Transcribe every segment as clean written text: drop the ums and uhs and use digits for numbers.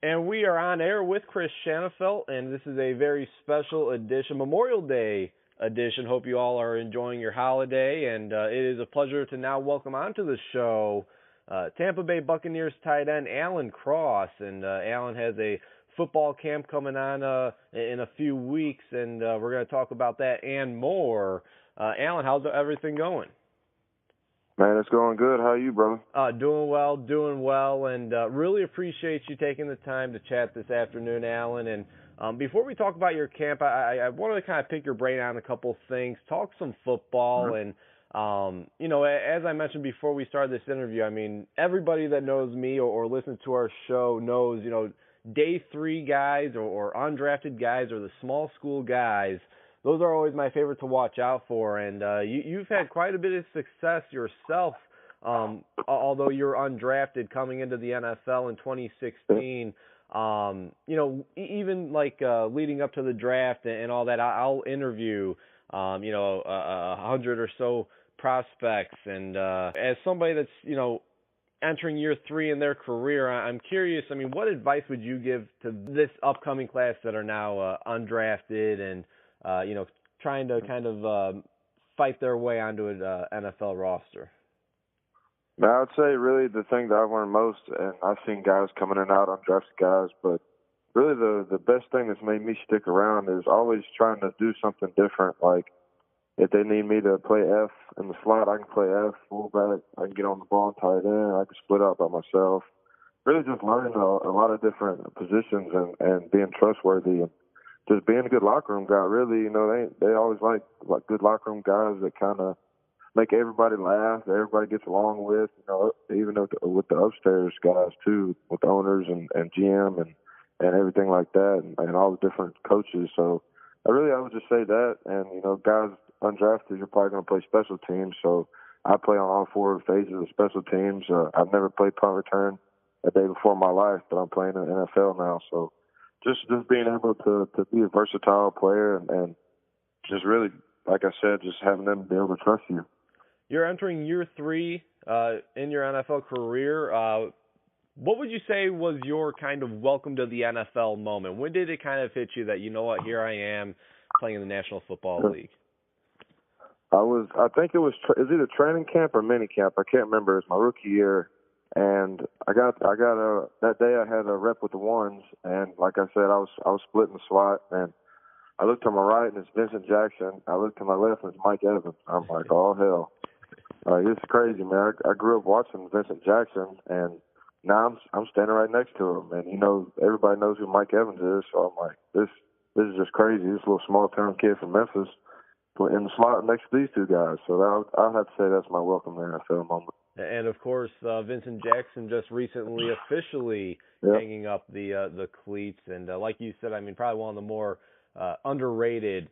And we are on air with Chris Shanafelt, and this is a very special edition, Memorial Day edition. Hope you all are enjoying your holiday, and it is a pleasure to now welcome onto the show Tampa Bay Buccaneers tight end Alan Cross. And Alan has a football camp coming on in a few weeks, and we're going to talk about that and more. Alan, how's everything going? Man, it's going good. How are you, brother? Doing well, and really appreciate you taking the time to chat this afternoon, Alan. And before we talk about your camp, I wanted to kind of pick your brain on a couple things, talk some football, and as I mentioned before we started this interview, I mean, everybody that knows me or listens to our show knows, day three guys or undrafted guys or the small school guys. Those are always my favorite to watch out for, and you've had quite a bit of success yourself, although you're undrafted coming into the NFL in 2016. Even like leading up to the draft and all that, I'll interview, 100 or so prospects, and as somebody that's, entering year three in their career, I'm curious, I mean, what advice would you give to this upcoming class that are now undrafted and trying to kind of fight their way onto an NFL roster? Now, I would say really the thing that I've learned most, and I've seen guys coming in and out, undrafted guys, but really the best thing that's made me stick around is always trying to do something different. Like if they need me to play F in the slot, I can play F, fullback, I can get on the ball and tight end, I can split out by myself. Really just learning a lot of different positions and being trustworthy and just being a good locker room guy. Really, they always like good locker room guys that kind of make everybody laugh, that everybody gets along with. Even with the upstairs guys too, with the owners and GM and everything like that, and all the different coaches. So I would just say that. And guys undrafted, you're probably going to play special teams. So I play on all four phases of special teams. I've never played punt return a day before in my life, but I'm playing in the NFL now. So just being able to be a versatile player and just really, like I said, just having them be able to trust you. You're entering year three in your NFL career. What would you say was your kind of welcome to the NFL moment? When did it kind of hit you that, here I am playing in the National Football League? I think it was either training camp or mini camp. I can't remember. It was my rookie year. And I got that day I had a rep with the ones, and like I said, I was splitting the slot, and I looked to my right and it's Vincent Jackson. I looked to my left and it's Mike Evans. I'm like, oh hell, it's crazy, man. I grew up watching Vincent Jackson, and now I'm standing right next to him, and everybody knows who Mike Evans is. So I'm like, this is just crazy. This little small town kid from Memphis in the slot next to these two guys. So I'll have to say that's my welcome to the NFL moment. And of course, Vincent Jackson just recently officially hanging up the cleats, and like you said, I mean, probably one of the more underrated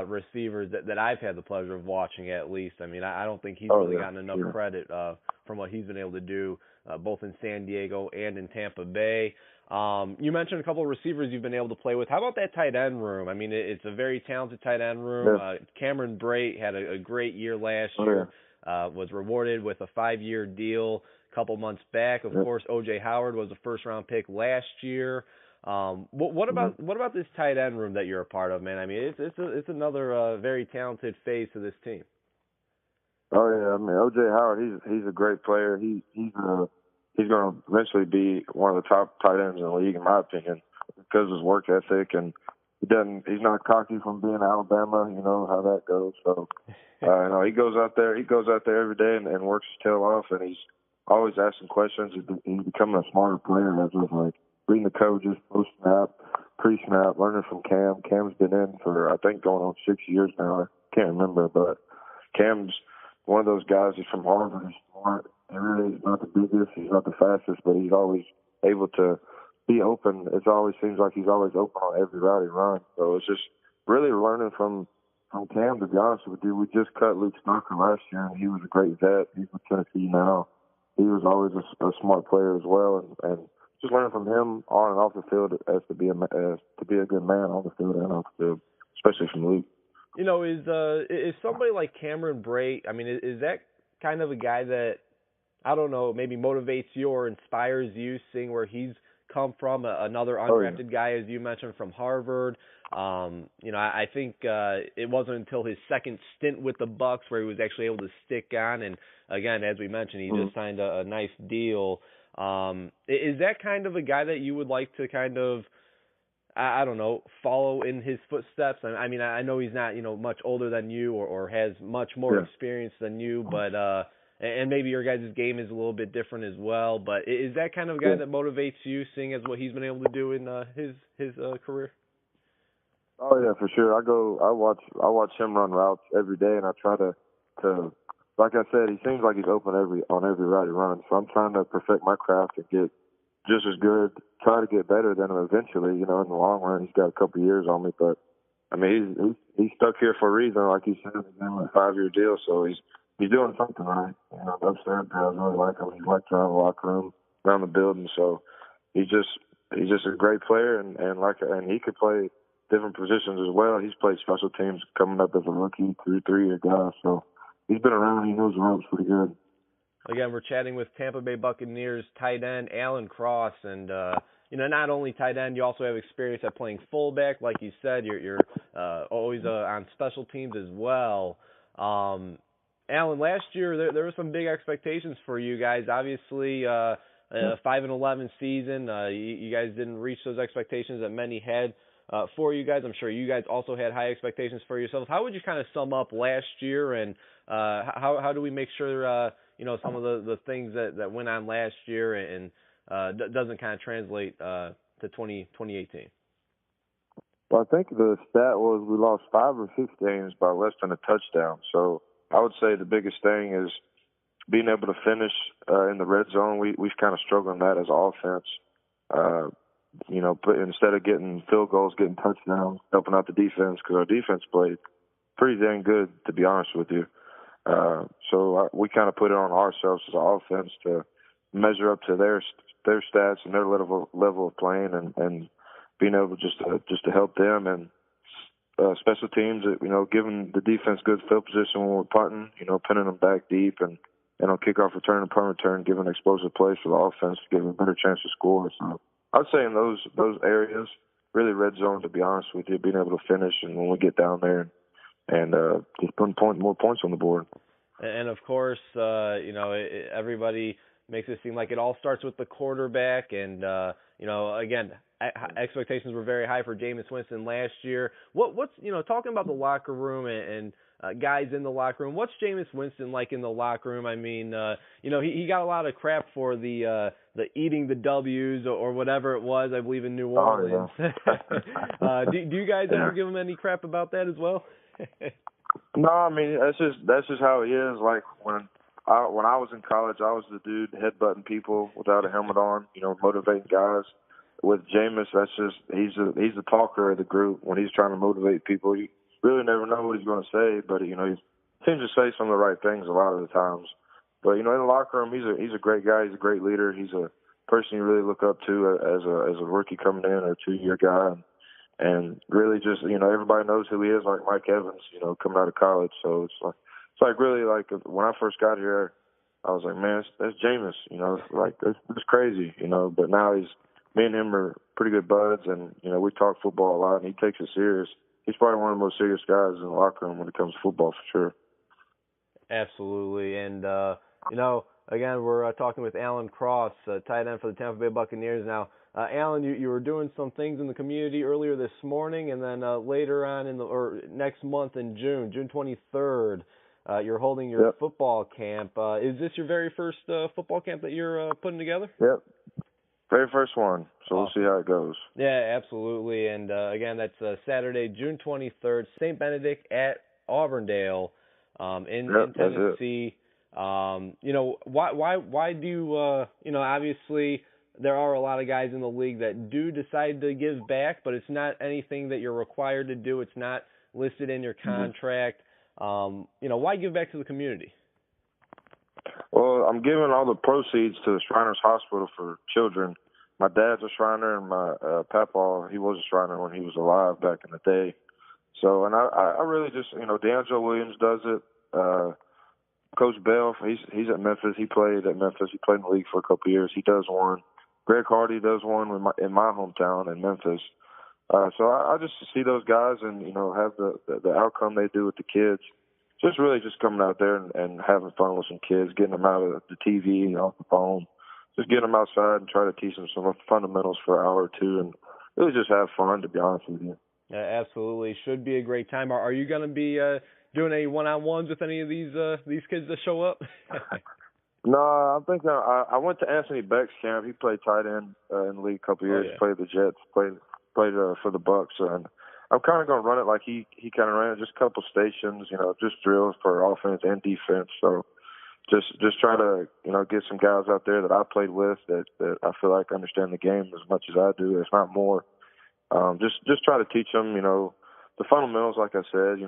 receivers that I've had the pleasure of watching. At least, I mean, I don't think he's really gotten enough credit from what he's been able to do both in San Diego and in Tampa Bay. You mentioned a couple of receivers you've been able to play with. How about that tight end room? I mean, it's a very talented tight end room. Cameron Brate had a great year last year. Was rewarded with a 5-year deal a couple months back. Of course, O.J. Howard was a first-round pick last year. What about this tight end room that you're a part of, man? I mean, it's another very talented phase to this team. Oh yeah, I mean O.J. Howard, he's a great player. He's going to eventually be one of the top tight ends in the league, in my opinion, because of his work ethic, and he's not cocky from being Alabama. You know how that goes. So he goes out there every day and works his tail off, and he's always asking questions. He's becoming a smarter player as of like reading the coverages, post snap, pre snap, learning from Cam. Cam's been in for I think going on 6 years now. I can't remember, but Cam's one of those guys. He's from Harvard. He's smart. He really is not the biggest. He's not the fastest, but he's always able to be open. It always seems like he's always open on every route he runs. So it's just really learning from Cam, to be honest with you. We just cut Luke Stocker last year, and he was a great vet. He's with Tennessee now. He was always a smart player as well, and just learning from him on and off the field as to be a good man on the field and off the field, especially from Luke. Is somebody like Cameron Brate, I mean, is that kind of a guy that, I don't know, maybe motivates you or inspires you, seeing where he's come from, another undrafted guy, as you mentioned, from Harvard. I think it wasn't until his second stint with the Bucs where he was actually able to stick on. And again, as we mentioned, he just signed a nice deal. Is that kind of a guy that you would like to kind of, I don't know, follow in his footsteps? I mean, I know he's not, much older than you or has much more experience than you, but and maybe your guys' game is a little bit different as well. But is that kind of guy that motivates you, seeing as what he's been able to do in his career? Oh yeah, for sure. I watch him run routes every day, and I try to like I said, he seems like he's open on every route he runs. So I'm trying to perfect my craft and get just as good, try to get better than him eventually. In the long run, he's got a couple of years on me, but I mean, he's stuck here for a reason, like you said. He's on a 5-year deal, so he's doing something right. Upstairs guys really like him. He's like around the locker room, around the building. So he's just a great player, and he could play different positions as well. He's played special teams coming up as a rookie, 3-year guy. So he's been around. He knows the ropes pretty good. Again, we're chatting with Tampa Bay Buccaneers tight end Alan Cross, and not only tight end, you also have experience at playing fullback, like you said. You're always on special teams as well. Alan, last year there were some big expectations for you guys. Obviously, 5-11 season. You guys didn't reach those expectations that many had for you guys. I'm sure you guys also had high expectations for yourselves. How would you kind of sum up last year, and how do we make sure some of the things that went on last year and doesn't kind of translate to 2018? Well, I think the stat was we lost 5 or 6 games by less than a touchdown. So I would say the biggest thing is being able to finish in the red zone. We've kind of struggled on that as offense. But instead of getting field goals, getting touchdowns, helping out the defense, because our defense played pretty dang good, to be honest with you. So we kind of put it on ourselves as an offense to measure up to their stats and their level of playing, and being able just to help them, and special teams, giving the defense good field position when we're punting, pinning them back deep, and on kickoff return and punt return, giving explosive plays for the offense to give them a better chance to score. So I'd say in those areas, really red zone, to be honest with you, being able to finish, and when we get down there and just putting more points on the board. And of course, everybody makes it seem like it all starts with the quarterback. And again, expectations were very high for Jameis Winston last year. What's talking about the locker room and guys in the locker room? What's Jameis Winston like in the locker room? I mean, he got a lot of crap for the eating the W's or whatever it was, I believe, in New Orleans. Oh, yeah. Do you guys ever give him any crap about that as well? No, I mean that's just how he is. Like when I was in college, I was the dude headbutting people without a helmet on, motivating guys. With Jameis, he's the talker of the group. When he's trying to motivate people, you really never know what he's going to say, but he seems to say some of the right things a lot of the times. But in the locker room, he's a great guy. He's a great leader. He's a person you really look up to as a rookie coming in, or a 2-year guy. And really just, everybody knows who he is, like Mike Evans, coming out of college. So it's like really like when I first got here, I was like, man, that's Jameis, like that's crazy, but now me and him are pretty good buds, and, we talk football a lot, and he takes it serious. He's probably one of the most serious guys in the locker room when it comes to football, for sure. Absolutely. And, again, we're talking with Alan Cross, tight end for the Tampa Bay Buccaneers. Now, Alan, you were doing some things in the community earlier this morning, and then later on next month in June 23rd, you're holding your football camp. Is this your very first football camp that you're putting together? Yep. Very first one, so We'll see how it goes. Yeah, absolutely. And again, that's Saturday, June 23rd, St. Benedict at Auburndale in Tennessee. Why do you, obviously there are a lot of guys in the league that do decide to give back, but it's not anything that you're required to do. It's not listed in your contract. Why give back to the community? Well, I'm giving all the proceeds to the Shriners Hospital for Children. My dad's a Shriner, and my papa, he was a Shriner when he was alive back in the day. So, and I really just, D'Angelo Williams does it. Coach Bell, he's at Memphis. He played at Memphis. He played in the league for a couple of years. He does one. Greg Hardy does one in my hometown in Memphis. So I just see those guys and, have the outcome they do with the kids. Just really just coming out there and having fun with some kids, getting them out of the TV, off the phone, just getting them outside and try to teach them some fundamentals for an hour or two and really just have fun, to be honest with you. Absolutely. Should be a great time. Are you going to be doing any one-on-ones with any of these kids that show up? No, I'm thinking I went to Anthony Beck's camp. He played tight end in the league a couple of years. Oh, yeah. Played the Jets, played for the Bucs, and I'm kind of going to run it like he kind of ran it, just a couple stations, just drills for offense and defense. So just try to get some guys out there that I played with that I feel like understand the game as much as I do, if not more. Just try to teach them, the fundamentals, like I said,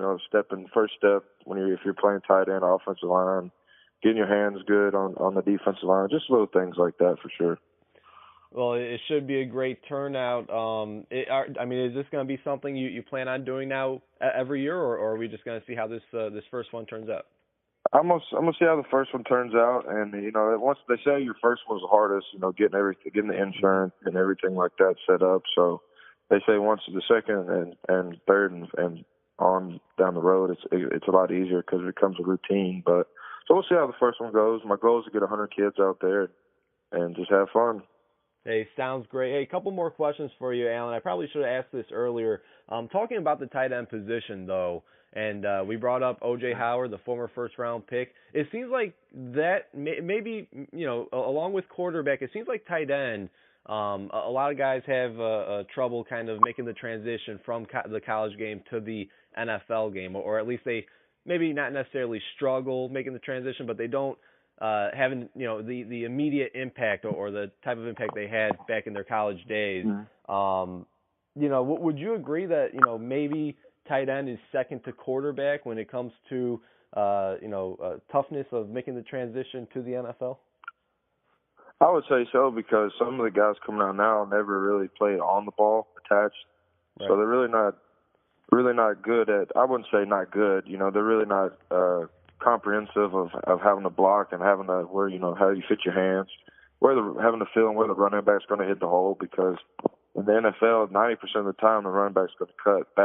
first step if you're playing tight end, offensive line, getting your hands good on the defensive line, just little things like that for sure. Well, it should be a great turnout. Is this going to be something you plan on doing now every year, or are we just going to see how this first one turns out? I'm gonna see how the first one turns out, and once they say your first one's the hardest, getting the insurance and everything like that set up. So they say once the second and third and on down the road, it's a lot easier because it becomes a routine. But so we'll see how the first one goes. My goal is to get 100 kids out there and just have fun. Hey, sounds great. Hey, a couple more questions for you, Alan. I probably should have asked this earlier. Talking about the tight end position, though, and we brought up O.J. Howard, the former first-round pick. It seems like that maybe, along with quarterback, it seems like tight end, a lot of guys have trouble kind of making the transition from the college game to the NFL game, or at least they maybe not necessarily struggle making the transition, but they don't having the immediate impact or the type of impact they had back in their college days. Mm-hmm. Would you agree that maybe tight end is second to quarterback when it comes to toughness of making the transition to the NFL? I would say so, because some of the guys coming out now never really played on the ball attached, right. So they're really not good at. I wouldn't say not good. They're really not comprehensive of having to block and having to how you fit your hands, having to feel where the running back's going to hit the hole, because in the NFL 90% of the time the running back's going to cut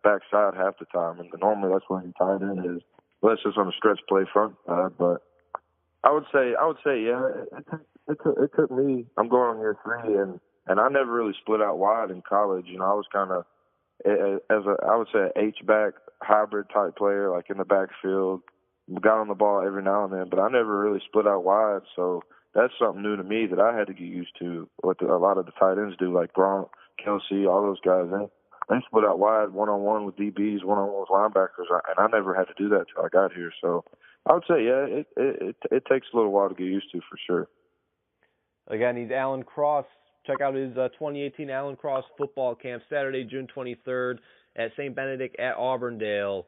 backside half the time, and normally that's where your tight end is, unless it's on a stretch play front. But I would say yeah. It took me. I'm going on year 3, and I never really split out wide in college. I was kind of I would say an H-back hybrid type player, like in the backfield. Got on the ball every now and then, but I never really split out wide. So that's something new to me that I had to get used to. What a lot of the tight ends do, like Gronk, Kelsey, all those guys, they split out wide, one-on-one with DBs, one-on-one with linebackers, and I never had to do that till I got here. So I would say, yeah, it takes a little while to get used to, for sure. Again, he's Alan Cross. Check out his 2018 Alan Cross football camp, Saturday, June 23rd at St. Benedict at Auburndale,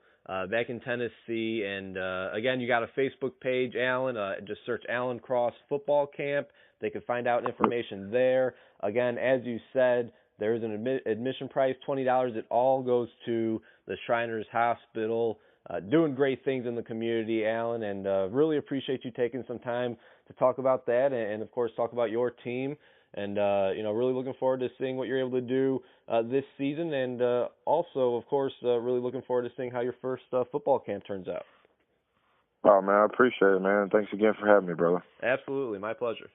back in Tennessee. And, again, you got a Facebook page, Alan. Just search Alan Cross football camp. They can find out information there. Again, as you said, there's an admission price, $20. It all goes to the Shriners Hospital. Doing great things in the community, Alan, and really appreciate you taking some time to talk about that and of course, talk about your team. And, really looking forward to seeing what you're able to do this season. And also, of course, really looking forward to seeing how your first football camp turns out. Oh, man, I appreciate it, man. Thanks again for having me, brother. Absolutely. My pleasure.